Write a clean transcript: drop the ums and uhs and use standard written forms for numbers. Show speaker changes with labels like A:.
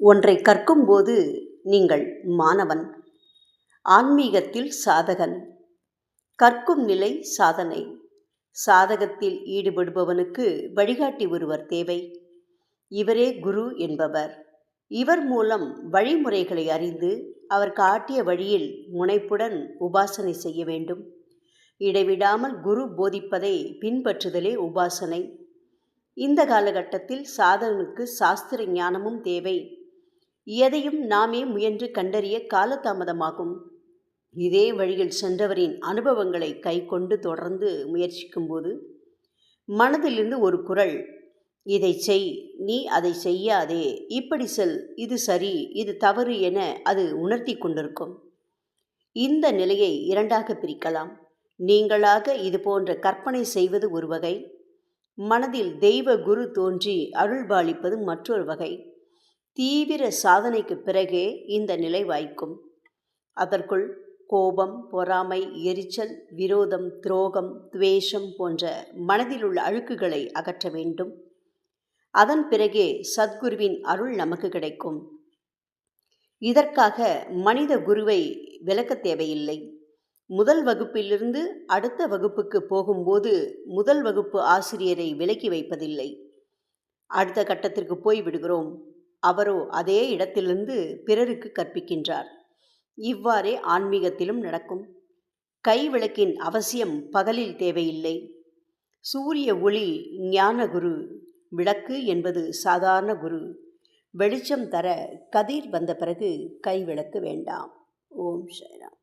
A: ஒன்றை கற்கும்போது நீங்கள் மாணவன், ஆன்மீகத்தில் சாதகன். கற்கும் நிலை சாதனை. சாதகத்தில் ஈடுபடுபவனுக்கு வழிகாட்டி ஒருவர் தேவை. இவரே குரு என்பவர். இவர் மூலம் வழிமுறைகளை அறிந்து அவர் காட்டிய வழியில் முனைப்புடன் உபாசனை செய்ய வேண்டும். இடைவிடாமல் குரு போதிப்பதை பின்பற்றுதலே உபாசனை. இந்த காலகட்டத்தில் சாதகனுக்கு சாஸ்திர ஞானமும் தேவை. எதையும் நாமே முயன்று கண்டறிய காலதாமதமாகும். இதே வழியில் சென்றவரின் அனுபவங்களை கை கொண்டு தொடர்ந்து முயற்சிக்கும்போது மனதிலிருந்து ஒரு குரல், இதை செய், நீ அதை செய்யாதே, இப்படி செல், இது சரி, இது தவறு என அது உணர்த்தி கொண்டிருக்கும். இந்த நிலையை இரண்டாக பிரிக்கலாம். நீங்களாக இது போன்ற கற்பனை செய்வது ஒரு வகை, மனதில் தெய்வ குரு தோன்றி அருள்பாலிப்பது மற்றொரு வகை. தீவிர சாதனைக்கு பிறகே இந்த நிலை வாய்க்கும். அதற்குள் கோபம், பொறாமை, எரிச்சல், விரோதம், துரோகம், துவேஷம் போன்ற மனதில் உள்ள அழுக்குகளை அகற்ற வேண்டும். அதன் பிறகே சத்குருவின் அருள் நமக்கு கிடைக்கும். இதற்காக மனித குருவை விலக்க தேவையில்லை. முதல் வகுப்பிலிருந்து அடுத்த வகுப்புக்கு போகும்போது முதல் வகுப்பு ஆசிரியரை விலக்கி வைப்பதில்லை. அடுத்த கட்டத்திற்கு போய் விடுகிறோம். அவரோ அதே இடத்திலிருந்து பிறருக்கு கற்பிக்கின்றார். இவ்வாறே ஆன்மீகத்திலும் நடக்கும். கைவிளக்கின் அவசியம் பகலில் தேவையில்லை. சூரிய ஒளி ஞான குரு, விளக்கு என்பது சாதாரண குரு. வெளிச்சம் தர கதிர் வந்த பிறகு கைவிளக்கு வேண்டாம். ஓம் சாய்ராம்.